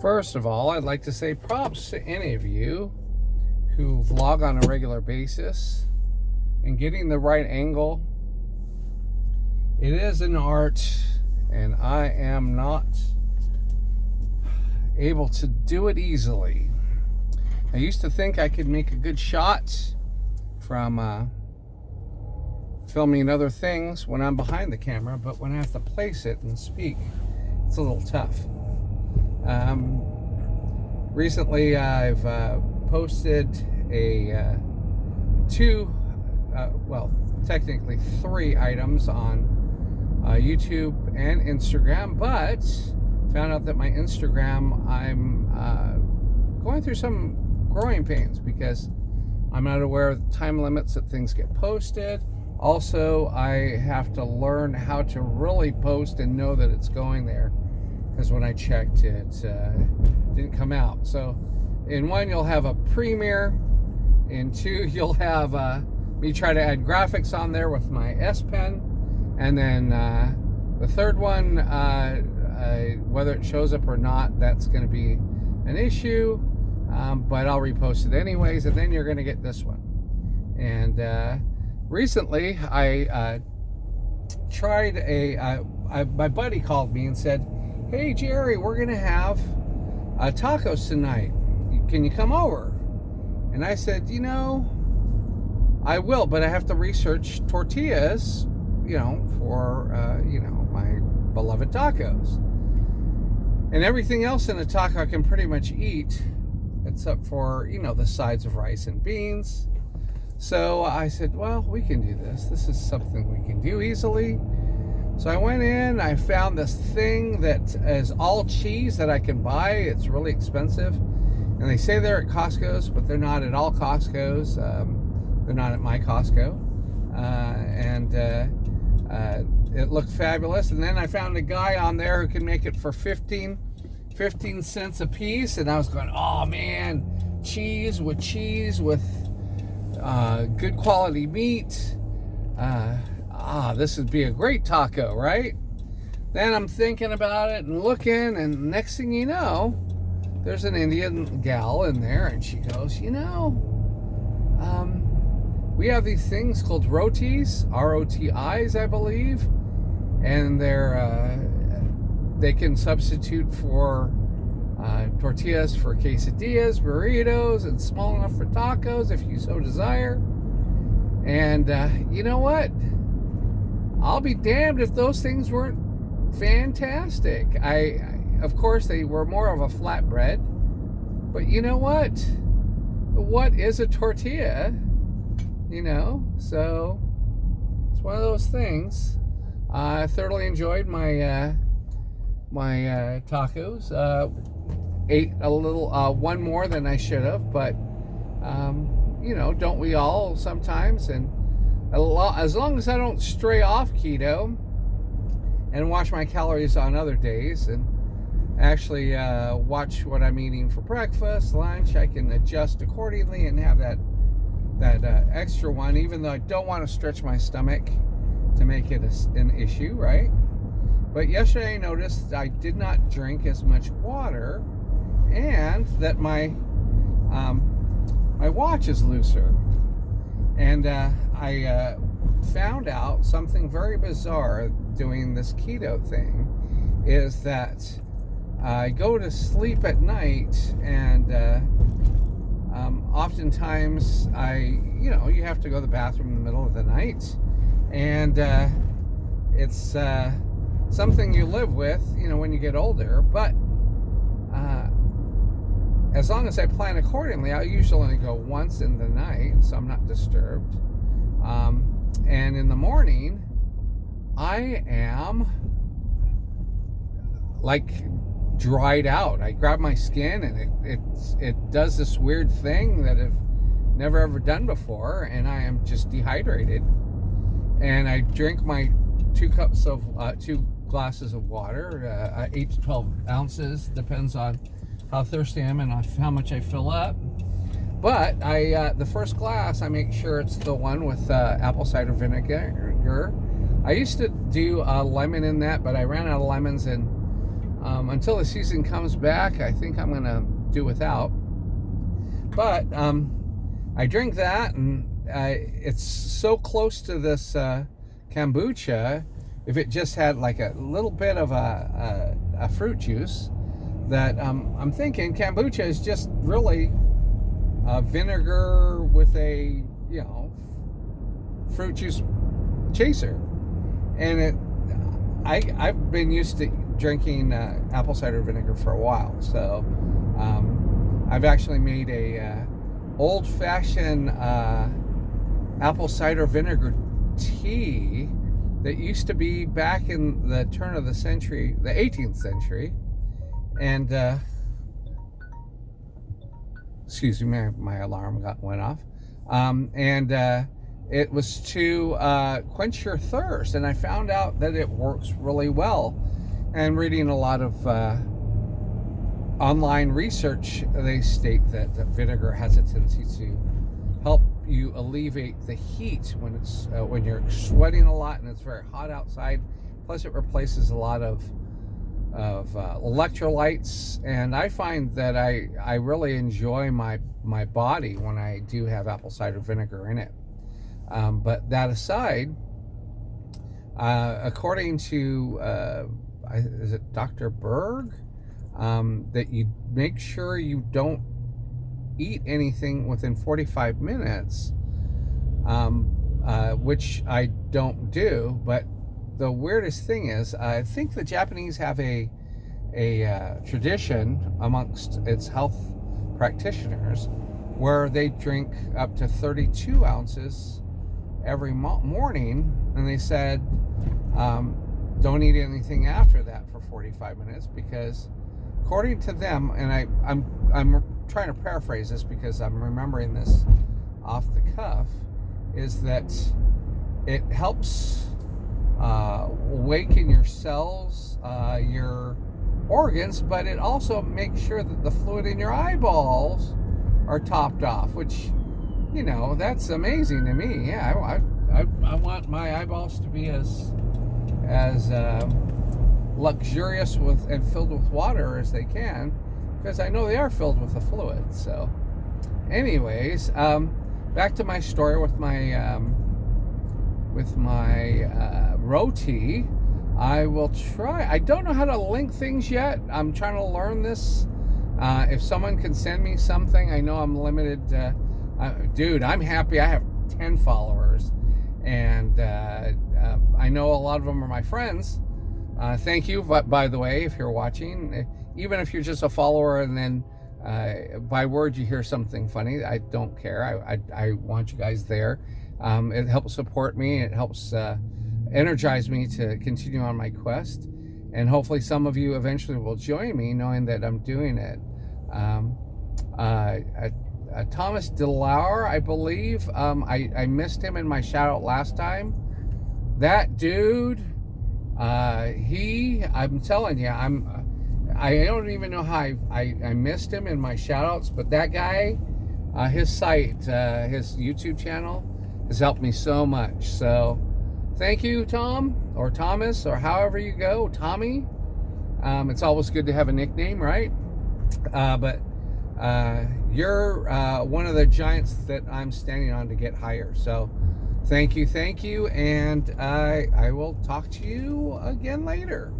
First of all, I'd like to say props to any of you who vlog on a regular basis and getting the right angle. It is an art, and I am not able to do it easily. I used to think I could make a good shot from filming other things when I'm behind the camera, but when I have to place it and speak, it's a little tough. Recently I've posted technically 3 items on YouTube and Instagram, but found out that my Instagram, I'm going through some growing pains because I'm not aware of the time limits that things get posted. Also, I have to learn how to really post and know that it's going there, because when I checked, it didn't come out. So in one, you'll have a premiere. In 2, you'll have me try to add graphics on there with my S Pen. And then the 3rd one, whether it shows up or not, that's going to be an issue. But I'll repost it anyways, and then you're going to get this one. And recently, I tried my buddy called me and said, "Hey Jerry, we're going to have tacos tonight. Can you come over?" And I said, I will, but I have to research tortillas, for, my beloved tacos. And everything else in a taco I can pretty much eat, except for, the sides of rice and beans. So I said, well, we can do this. This is something we can do easily. So I went in, I found this thing that is all cheese that I can buy. It's really expensive. And they say they're at Costco's, but they're not at all Costco's. They're not at my Costco. It looked fabulous. And then I found a guy on there who can make it for 15 cents a piece. And I was going, oh man, cheese with good quality meat. This would be a great taco, right? Then I'm thinking about it and looking, and next thing you know, there's an Indian gal in there, and she goes, we have these things called rotis, R-O-T-Is, I believe, and they can substitute for tortillas for quesadillas, burritos, and small enough for tacos if you so desire. And you know what? I'll be damned if those things weren't fantastic. Of course, they were more of a flatbread, but you know what? What is a tortilla? So it's one of those things. I thoroughly enjoyed my tacos. Ate a little, one more than I should have, but don't we all sometimes? And as long as I don't stray off keto and watch my calories on other days and actually watch what I'm eating for breakfast, lunch, I can adjust accordingly and have that extra one, even though I don't want to stretch my stomach to make it an issue, right? But yesterday I noticed I did not drink as much water, and that my watch is looser. And I found out something very bizarre doing this keto thing, is that I go to sleep at night, and oftentimes you have to go to the bathroom in the middle of the night, and it's something you live with, when you get older. But as long as I plan accordingly, I usually only go once in the night, so I'm not disturbed. And in the morning, I am like dried out. I grab my skin, and it does this weird thing that I've never ever done before, and I am just dehydrated. And I drink my 2 glasses of water, 8 to 12 ounces, depends on how thirsty I am and how much I fill up. But the first glass, I make sure it's the one with apple cider vinegar. I used to do lemon in that, but I ran out of lemons, and Until the season comes back, I think I'm going to do without. But I drink that, and it's so close to this kombucha. If it just had like a little bit of a fruit juice, that I'm thinking kombucha is just really vinegar with a fruit juice chaser. And I've been used to drinking apple cider vinegar for a while, so I've actually made a old-fashioned apple cider vinegar tea that used to be back in the turn of the century, the 18th century, and excuse me, my alarm went off, and it was to quench your thirst, and I found out that it works really well. And reading a lot of online research, they state that vinegar has a tendency to help you alleviate the heat when you're sweating a lot and it's very hot outside. Plus, it replaces a lot of electrolytes, and I find that I really enjoy my body when I do have apple cider vinegar in it. But that aside, according to is it Dr. Berg, that you make sure you don't eat anything within 45 minutes, which I don't do. But the weirdest thing is, I think the Japanese have a tradition amongst its health practitioners where they drink up to 32 ounces every morning, and they said don't eat anything after that for 45 minutes, because according to them, and I'm trying to paraphrase this because I'm remembering this off the cuff, is that it helps awaken your cells, your organs, but it also makes sure that the fluid in your eyeballs are topped off, which, that's amazing to me. Yeah, I want my eyeballs to be as luxurious and filled with water as they can, because I know they are filled with the fluid. So anyways, back to my story with my roti. I will try. I don't know how to link things yet. I'm trying to learn this. If someone can send me something, I know I'm limited. Dude, I'm happy I have 10 followers, and I know a lot of them are my friends. Thank you, by the way, if you're watching. Even if you're just a follower and then by word you hear something funny, I don't care. I want you guys there. It helps support me. It helps energize me to continue on my quest. And hopefully some of you eventually will join me, knowing that I'm doing it. Thomas DeLauer, I believe. I missed him in my shout out last time. That dude, I'm telling you, I don't even know how I missed him in my shout outs, but that guy, his site, his YouTube channel has helped me so much. So thank you, Tom, or Thomas, or however you go, Tommy. It's always good to have a nickname, right? But you're one of the giants that I'm standing on to get higher. So thank you, and I will talk to you again later.